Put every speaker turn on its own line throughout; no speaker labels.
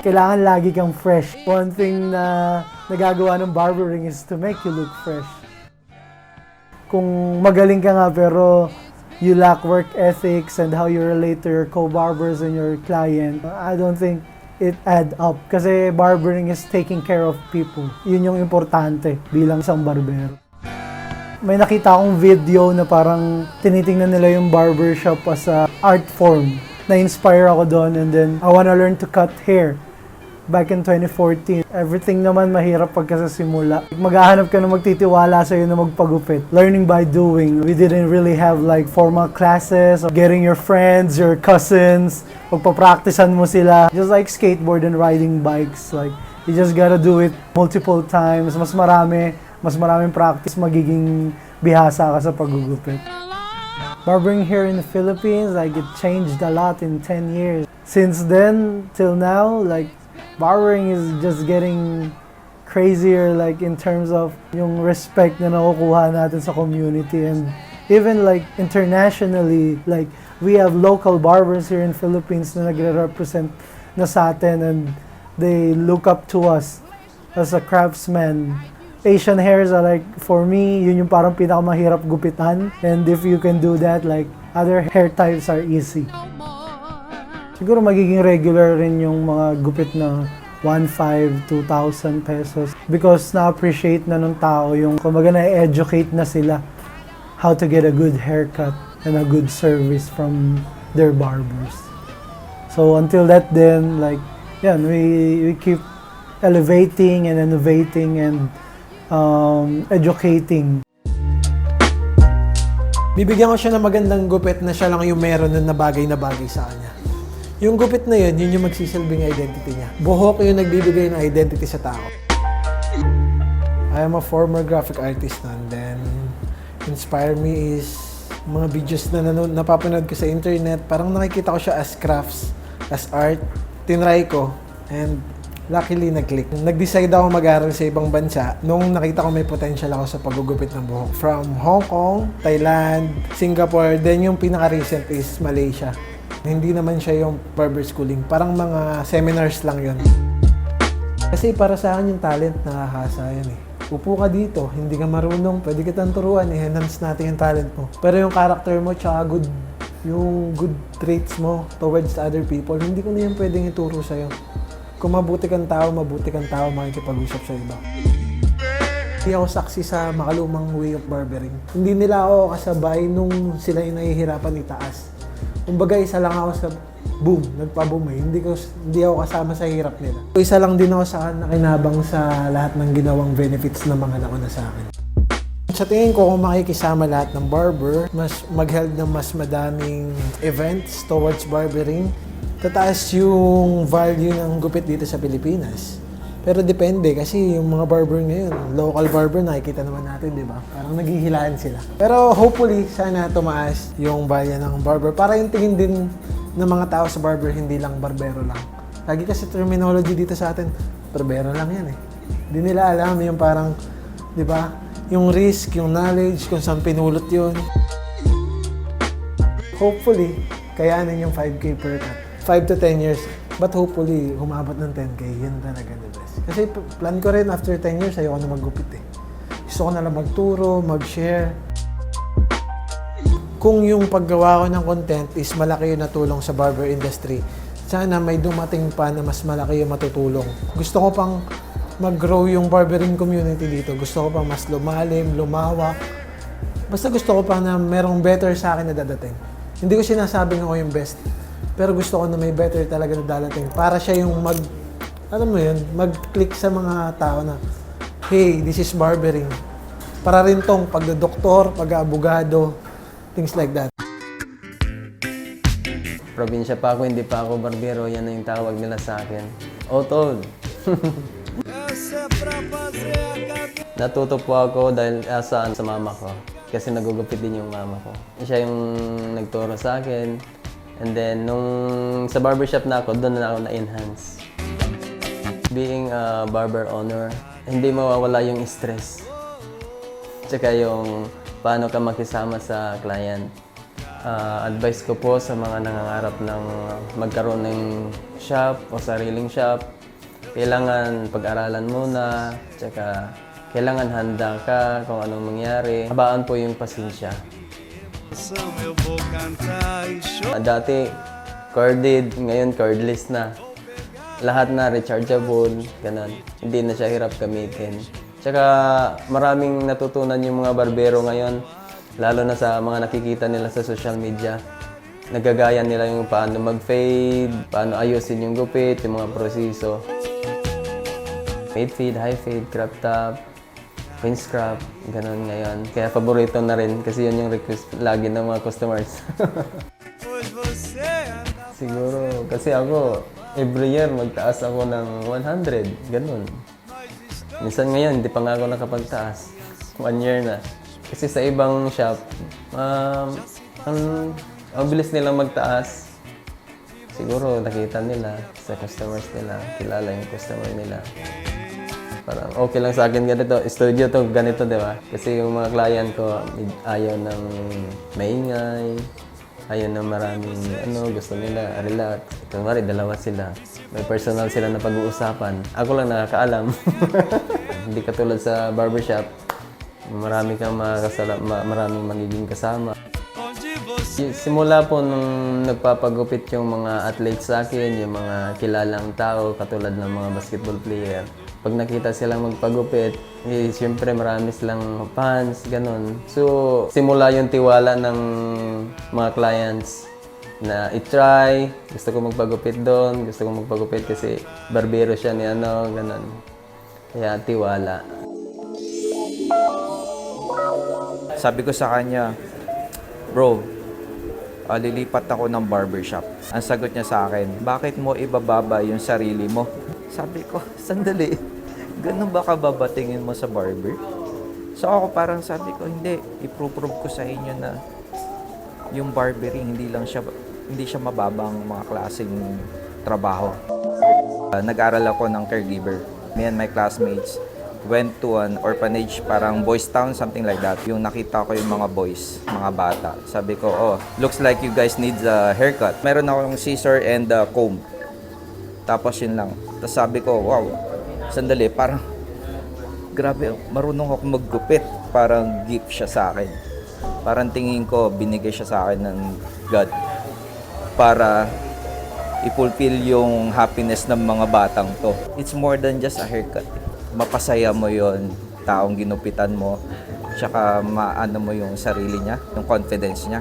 Kailangan lagi kang fresh. One thing na nagagawa ng barbering is to make you look fresh. Kung magaling ka nga pero you lack work ethics and how you relate to your co-barbers and your client, I don't think it add up. Kasi barbering is taking care of people. Yun yung importante bilang isang barbero. May nakita akong video na parang tinitingnan nila yung barbershop as a art form. Na-inspire ako doon and then I wanna learn to cut hair. Back in 2014, everything naman mahirap pagkasasimula. Maghahanap ka na magtitiwala sa'yo na magpagupit. Learning by doing. We didn't really have like formal classes, getting your friends, your cousins, pagpapracticean mo sila. Just like skateboard and riding bikes. Like, you just gotta do it multiple times. Mas maraming practice, magiging bihasa ka sa paggugupit. Barbering here in the Philippines, like it changed a lot in 10 years. Since then till now, like barbering is just getting crazier, like in terms of yung respect na nakukuha natin sa community, and even like internationally, like we have local barbers here in Philippines na nagre-represent na sa atin and they look up to us as a craftsman. Asian hairs are like, for me, yun yung parang pinakamahirap gupitan, and if you can do that, like other hair types are easy. Siguro magiging regular rin yung mga gupit na 1,500, 2,000 pesos because na-appreciate na nung tao yung kumbaga na-educate na sila how to get a good haircut and a good service from their barbers. So until that then, like, yeah, we keep elevating and innovating and educating.
Bibigyan ko siya ng magandang gupit na siya lang yung meron na bagay sa kanya. Yung gupit na yun yung magsisilbing identity niya. Buhok yung nagbibigay ng identity sa tao. I am a former graphic artist and then inspire me is mga videos na napapanood ko sa internet. Parang nakikita ko siya as crafts, as art. Tinry ko and luckily nag-click. Nag-decide ako mag-aral sa ibang bansa nung nakita ko may potential ako sa paggugupit ng buhok. From Hong Kong, Thailand, Singapore, then yung pinaka-recent is Malaysia. Hindi naman siya yung barber schooling. Parang mga seminars lang yun. Kasi para sa akin yung talent nakakasa yan eh. Upo ka dito, hindi ka marunong, pwede kitang turuan, i-enhance natin yung talent mo. Pero yung character mo, tsaka yung good traits mo towards other people, hindi ko na yan pwedeng ituro sa'yo. Kung mabuti kang tao, makikipag-usap sa iba. Hindi ako saksi sa makalumang way of barbering. Hindi nila ako kasabay nung sila yung nahihirapan itaas. Kumbaga, isa lang ako sa boom, nagpa-boom eh. Hindi ako kasama sa hirap nila. Isa lang din ako sa nakinabang sa lahat ng ginawang benefits na mga nauna sa akin. Sa tingin ko, kung makikisama lahat ng barber, mas mag-held ng mas madaming events towards barbering, tataas yung value ng gupit dito sa Pilipinas. Pero depende kasi yung mga barber ngayon, local barber, nakikita naman natin, di ba? Parang naghihilaan sila. Pero hopefully, sana tumaas yung value ng barber para yung tingin din ng mga tao sa barber, hindi lang barbero lang. Lagi kasi terminology dito sa atin, barbero lang yan eh. Hindi nila alam yung parang, di ba? Yung risk, yung knowledge, kung saan pinulot yun. Hopefully, kayanin yung 5K per cut. 5 to 10 years. But hopefully, humabot ng 10K. Yun talaga the best. Kasi plan ko rin after 10 years, ayoko na maggupit eh. Gusto ko na lang magturo, mag-share. Kung yung paggawa ko ng content is malaki yung natulong sa barber industry, sana may dumating pa na mas malaki yung matutulong. Gusto ko pang mag-grow yung barbering community dito. Gusto ko pang mas lumalim, lumawak. Basta gusto ko pa na merong better sa akin na dadating. Hindi ko sinasabing ako yung best. Pero gusto ko na may better talaga na dadating. Para siya yung mag-click sa mga tao na, hey, this is barbering. Para rin tong pagdodoktor, pag-abogado, things like that.
Probinsya pa ako, hindi pa ako barbero, yan na yung tawag nila sa akin. Otol! Natuto po ako dahil sa mama ko. Kasi nagugupit din yung mama ko. Siya yung nagturo sa akin. And then, nung sa barbershop na ako, doon na ako na-enhance. Being a barber owner, hindi mawawala yung stress. Tsaka yung paano ka makisama sa client. Advice ko po sa mga nangangarap ng magkaroon ng shop o sariling shop, kailangan pag-aralan muna, tsaka kailangan handa ka kung anong mangyari. Habaan po yung pasensya. Dati, corded, ngayon cordless na. Lahat na rechargeable, ganun. Hindi na siya hirap gamitin. Tsaka maraming natutunan yung mga barbero ngayon, lalo na sa mga nakikita nila sa social media. Nagagaya nila yung paano mag-fade, paano ayusin yung gupit, yung mga proseso. Fade fade, high fade, crop top, queen scrap, ganun ngayon. Kaya paborito na rin kasi yun yung request lagi ng mga customers. Siguro, kasi ako, every year magtaas ako ng 100, ganun. Minsan ngayon, hindi pa nga ako nakapagtaas. 1 year na. Kasi sa ibang shop, ang bilis nilang magtaas. Siguro nakita nila sa customers nila, kilala yung customer nila. Parang okay lang sa akin ganito, studio to, ganito, di ba? Kasi yung mga client ko, ayaw ng maingay, ayaw ng maraming gusto nila, relax. Kunwari, dalawa sila. May personal sila na pag-uusapan. Ako lang nakakaalam. Hindi katulad sa barbershop, marami kang maraming magiging kasama. Simula po nung nagpapagupit yung mga athletes sa akin, yung mga kilalang tao katulad ng mga basketball player, pag nakita silang magpagupit, siyempre marami silang fans, ganun. So, simula yung tiwala ng mga clients na i-try, gusto ko magpagupit doon, gusto ko magpagupit kasi barbero siya ni ganun. Kaya tiwala.
Sabi ko sa kanya, bro, lilipat ako ng barbershop. Ang sagot niya sa akin, bakit mo ibababa yung sarili mo? Sabi ko, sandali, ganun ba kababatingin mo sa barber? So ako parang sabi ko, hindi, i-prove ko sa inyo na yung barbering hindi siya mababang mga klaseng trabaho. Nag-aral ako ng caregiver. Me and my classmates went to an orphanage, parang boys town, something like that. Yung nakita ko yung mga boys, mga bata. Sabi ko, oh, looks like you guys need a haircut. Meron akong scissor and comb. Tapos yun lang. Tapos sabi ko, wow, sandali, parang grabe, marunong ako maggupit. Parang gift siya sa akin. Parang tingin ko, binigay siya sa akin ng God para i-fulfill yung happiness ng mga batang to. It's more than just a haircut. Mapasaya mo yon taong ginupitan mo, tsaka maano mo yung sarili niya, yung confidence niya.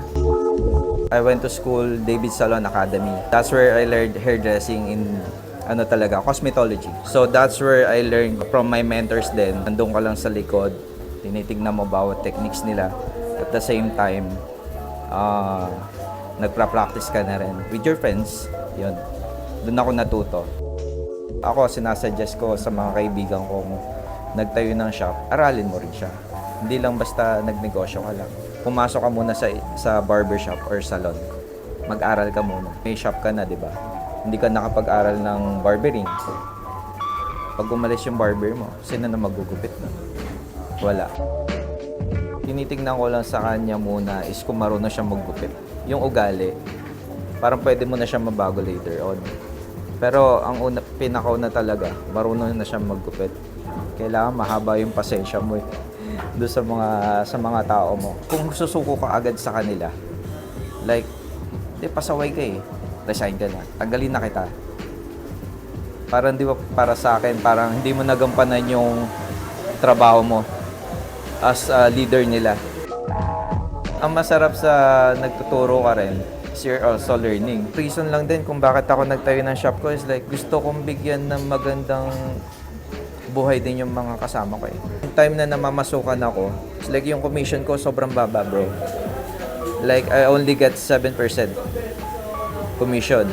I went to school, David Salon Academy. That's where I learned hairdressing in cosmetology. So that's where I learned from my mentors din. Nandun ka lang sa likod, tinitignan mo bawat techniques nila. At the same time, nagpa-practice ka na rin with your friends. Yun, doon ako natuto. Ako, sinasuggest ko sa mga kaibigan kong nagtayo ng shop, aralin mo rin siya. Hindi lang basta nagnegosyo ka lang. Pumasok ka muna sa barbershop or salon. Mag-aral ka muna. May shop ka na, di ba? Hindi ka nakapag-aral ng barbering. Pag umalis yung barber mo, sino na magugupit na? Wala. Tinitingnan ko lang sa kanya muna is kung marunong siya maggupit. Yung ugali, parang pwede mo na siya mabago later on. Pero ang pinakauna talaga, marunong na siya maggupit. Kailangan mahaba yung pasensya mo doon sa mga tao mo. Kung susuko ka agad sa kanila, like, pasaway ka resign ka na, tanggalin na kita. Parang di ba para sa akin, parang hindi mo nagampanan yung trabaho mo as a leader nila. Ang masarap sa nagtuturo ka rin, you're also learning. Reason lang din kung bakit ako nagtayo ng shop ko is like gusto kong bigyan ng magandang buhay din yung mga kasama ko Yung time na namamasukan ako, it's like yung commission ko sobrang baba, bro. Like I only get 7% commission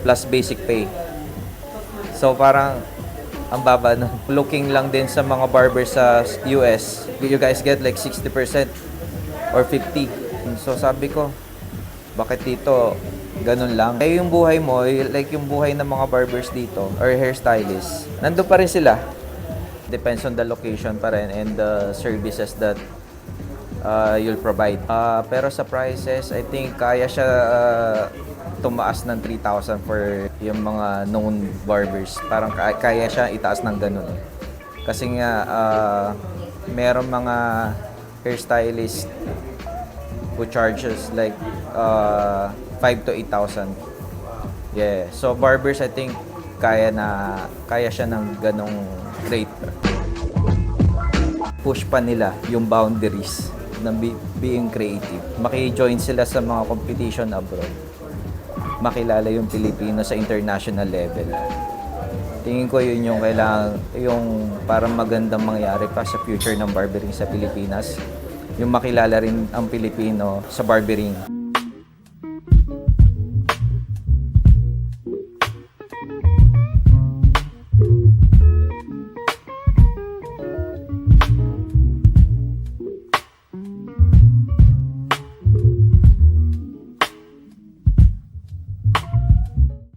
plus basic pay. So parang ang baba no. Looking lang din sa mga barbers sa US, you guys get like 60% or 50. So sabi ko, bakit dito ganun lang? Eh yung buhay mo, like yung buhay ng mga barbers dito or hairstylists, nandun pa rin sila. Depends on the location pa rin and the services that you'll provide. Pero sa prices, I think kaya siya tumaas ng 3,000 for yung mga known barbers. Parang kaya siya itaas ng ganun. Kasi nga, meron mga hairstylist who charges like 5 to 8,000. Yeah. So barbers, I think kaya siya ng ganong rate. Push pa nila yung boundaries ng being creative. Maki-join sila sa mga competition abroad. Makilala yung Pilipino sa international level. Tingin ko yun yung kailangan, yung parang magandang mangyari pa sa future ng barbering sa Pilipinas. Yung makilala rin ang Pilipino sa barbering.